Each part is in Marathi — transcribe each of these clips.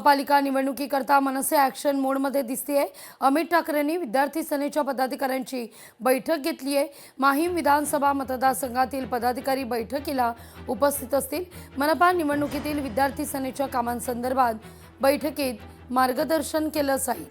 महापालिका निवडणुकीकरता मनसे ॲक्शन मोडमध्ये दिसतेय। अमित ठाकरेंनी विद्यार्थी सेनेच्या पदाधिकाऱ्यांची बैठक घेतली आहे। माहीम विधानसभा मतदारसंघातील पदाधिकारी बैठकीला उपस्थित असतील। मनपा निवडणुकीतील विद्यार्थी सेनेच्या कामांसंदर्भात बैठकीत मार्गदर्शन केलं जाईल।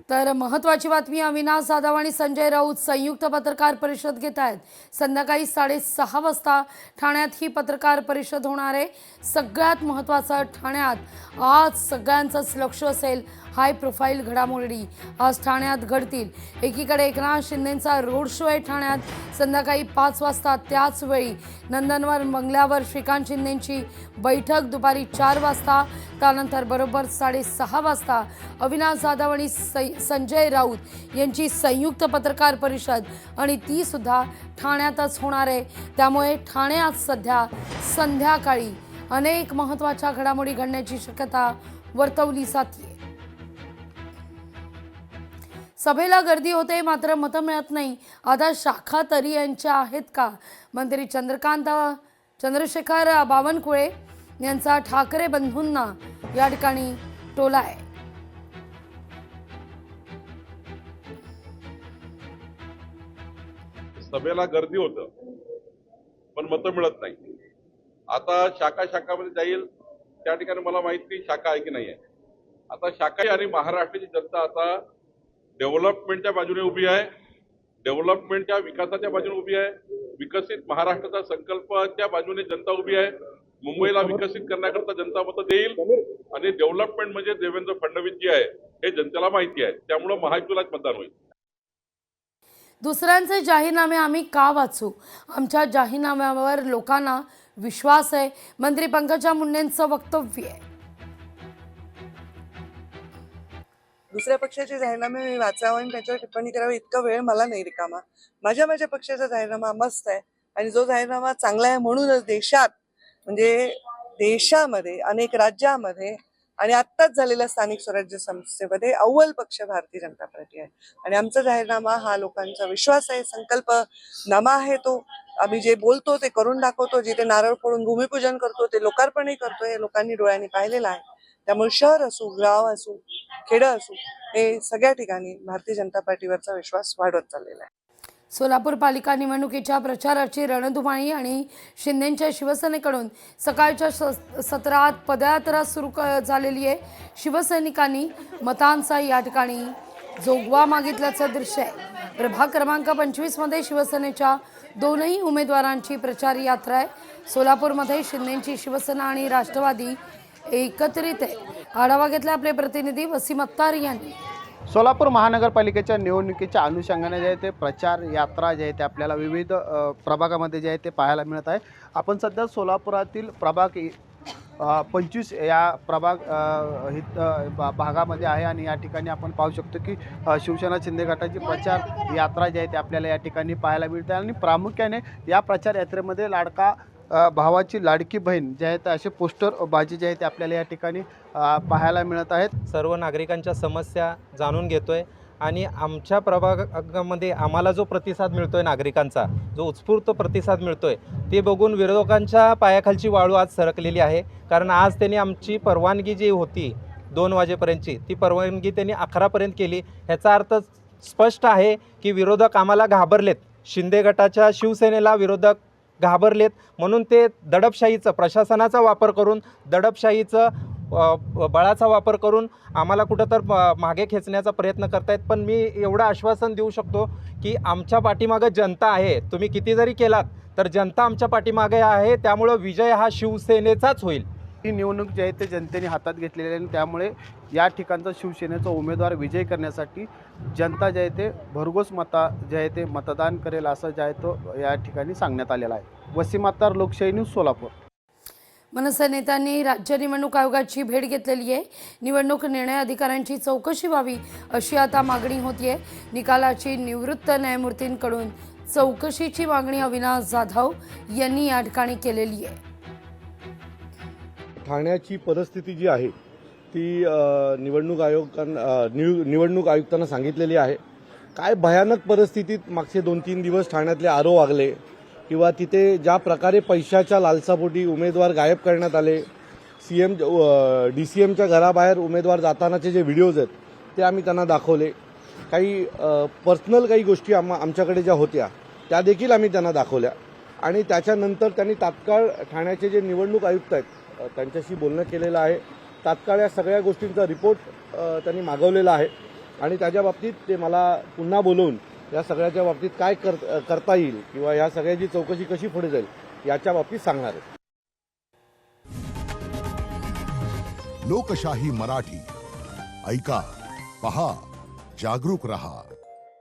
तर महत्त्वाची बातमी, अविनाश जाधव आणि संजय राऊत संयुक्त पत्रकार परिषद घेत आहेत। संध्याकाळी 6:30 वाजता ठाण्यात ही पत्रकार परिषद होणार आहे। सगळ्यात महत्त्वाचं, ठाण्यात आज सगळ्यांचंच लक्ष असेल, हाय प्रोफाईल घडामोडी आज ठाण्यात घडतील। एकीकडे एकनाथ शिंदेंचा रोड शो आहे ठाण्यात संध्याकाळी 5 वाजता, त्याच वेळी नंदनवन बंगल्यावर श्रीकांत शिंदेंची बैठक दुपारी 4 वाजता, त्यानंतर बरोबर 6:30 वाजता अविनाश जाधव आणि संजय राऊत यांची संयुक्त पत्रकार परिषद, आणि ती सुद्धा ठाण्यातच होणार आहे। त्यामुळे ठाण्यात सध्या संध्याकाळी अनेक महत्त्वाच्या घडामोडी घडण्याची शक्यता वर्तवली जाते। सभेला गर्दी होते मात्र मतं मिळत नाही। आता शाखा तरी यांच्या आहेत का? मंत्री चंद्रशेखर बावनकुळे यांचा ठाकरे बंधूंना या ठिकाणी टोला आहे। सभेला गर्दी होतं पण मतं मिळत नाही। आता शाखामध्ये जाईल त्या ठिकाणी मला माहित नाही शाखा आहे की नाही आहे। आता शाखा आणि महाराष्ट्राची जनता आता डेव्हलपमेंटच्या बाजूने उभी आहे, डेव्हलपमेंटच्या विकासाच्या बाजूने उभी आहे, विकसित महाराष्ट्राचा संकल्पाच्या बाजूने जनता उभी आहे। मुंबईला विकसित करण्याकरता जनता मतं देईल आणि डेव्हलपमेंट म्हणजे देवेंद्र फडणवीस जी आहे हे जनतेला माहिती आहे, त्यामुळे महायुतीलाच मतदान होईल। दुसऱ्यांचे जाहीरनामे आम्ही का वाचू? आमच्या जाहीरनाम्यावर लोकांना विश्वास आहे, मंत्री पंकजा मुंडेंचं वक्तव्य आहे। दुसऱ्या पक्षाचे जाहीरनामे मी वाचावं आणि त्याच्यावर टिप्पणी करावी इतका वेळ मला नाही रिकामा। माझ्या पक्षाचा जाहीरनामा मस्त आहे आणि जो जाहीरनामा चांगला आहे म्हणूनच देशात, म्हणजे देशामध्ये अनेक राज्यामध्ये आणि आत्ताच झालेल्या स्थानिक स्वराज्य संस्थेमध्ये अव्वल पक्ष भारतीय जनता पार्टी आहे। आणि आमचा जाहीरनामा हा लोकांचा विश्वास आहे, संकल्पनामा आहे। तो आम्ही जे बोलतो ते करून दाखवतो, जिथे नारळ फोडून भूमिपूजन करतो ते लोकार्पणही करतो, हे लोकांनी डोळ्यांनी पाहिलेलं आहे। त्यामुळे शहर असो, गाव असो, खेडं असो, हे सगळ्या ठिकाणी भारतीय जनता पार्टीवरचा विश्वास वाढत चाललेला आहे। सोलापूर पालिका निवडणुकीच्या प्रचाराची रणधुमाळी आणि शिंदेंच्या शिवसेनेकडून सकाळच्या सत्रात पदयात्रा सुरू झालेली आहे। शिवसैनिकांनी मतांचा या ठिकाणी जोगवा मागितल्याचं दृश्य आहे। प्रभाग क्रमांक 25 मध्ये शिवसेनेच्या दोनही उमेदवारांची प्रचार यात्रा आहे। सोलापूरमध्ये शिंदेंची शिवसेना आणि राष्ट्रवादी एकत्रित आहे। आढावा घेतला आपले प्रतिनिधी वसीम अत्तार यांनी। सोलापूर महानगरपालिकेच्या निवडणुकीच्या अनुषंगाने जे आहे ते प्रचार यात्रा जे आहे ते आपल्याला विविध प्रभागामध्ये जे आहे ते पाहायला मिळत आहे। आपण सध्या सोलापुरातील प्रभाग 25 या भागामध्ये आहे आणि या ठिकाणी आपण पाहू शकतो की शिवसेना शिंदे गटाची प्रचार यात्रा जी आहे ते आपल्याला या ठिकाणी पाहायला मिळते आणि प्रामुख्याने या प्रचार यात्रेमध्ये लाडका भावाची लाडकी बहीण जे आहेत असे पोस्टर बाजी जे आहे ते आपल्याला या ठिकाणी पाहायला मिळत आहेत। सर्व नागरिकांच्या समस्या जाणून घेतोय आणि आमच्या प्रभागामध्ये आम्हाला जो प्रतिसाद मिळतोय, नागरिकांचा जो उत्स्फूर्त प्रतिसाद मिळतोय, ते बघून विरोधकांच्या पायाखालची वाळू आज सरकलेली आहे। कारण आज त्यांनी आमची परवानगी जी होती 2 वाजेपर्यंतची, ती परवानगी त्यांनी 11 पर्यंत केली। ह्याचा अर्थ स्पष्ट आहे की विरोधक आम्हाला घाबरलेत, शिंदे गटाच्या शिवसेनेला विरोधक घाबरलेत, म्हणून ते दडपशाहीचं, प्रशासनाचा वापर करून, दडपशाहीचं बळाचा वापर करून आम्हाला कुठं तर मागे खेचण्याचा प्रयत्न करतायत। पण मी एवढं आश्वासन देऊ शकतो की आमच्या पाठीमागं जनता आहे। तुम्ही किती जरी केलात तर जनता आमच्या पाठीमागे आहे, त्यामुळं विजय हा शिवसेनेचाच होईल। ही निवडणूक जी आहे ते जनतेने हातात घेतलेली आहे आणि त्यामुळे या ठिकाणचा शिवसेनेचा उमेदवार विजय करण्यासाठी जनता जे आहे ते भरघोस जे आहे ते मतदान करेल असं जे आहे तो या ठिकाणी सांगण्यात आलेलं आहे। वसीम अत्तार, लोकशाही न्यूज, सोलापूर। मनसे नेत्यांनी राज्य निवडणूक आयोगाची भेट घेतलेली आहे। निवडणूक निर्णय अधिकाऱ्यांची चौकशी व्हावी अशी आता मागणी होतीये। निकालाची निवृत्त न्यायमूर्तींकडून चौकशीची मागणी अविनाश जाधव यांनी या ठिकाणी केलेली आहे। ठाण्याची परिस्थिती जी आहे ती निवडणूक आयुक्तांना सांगितलेली आहे। काय भयानक परिस्थितीत मागचे 2-3 दिवस ठाण्यातले आरो वागले, किंवा तिथे ज्या प्रकारे पैशाच्या लालसापोटी उमेदवार गायब करण्यात आले, DCMच्या घराबाहेर उमेदवार जातानाचे जे व्हिडिओज आहेत ते आम्ही त्यांना दाखवले. काही पर्सनल काही गोष्टी आमच्याकडे ज्या होत्या त्या देखील आम्ही त्यांना दाखवल्या आणि त्याच्यानंतर त्यांनी तात्काळ ठाण्याचे जे निवडणूक आयुक्त आहेत त्यांच्याशी बोलणं केलेलं आहे. तात्काळ या सगळ्या गोष्टींचा रिपोर्ट त्यांनी मागवलेला आहे आणि त्याच्या बाबतीत ते मला पुन्हा बोलवून या सगळ्याच्या बाबतीत काय करता येईल किंवा या सगळ्याची चौकशी कशी पुढे जाईल याच्या बाबतीत सांगणार आहे. लोकशाही मराठी ऐका, पहा, जागरूक रहा.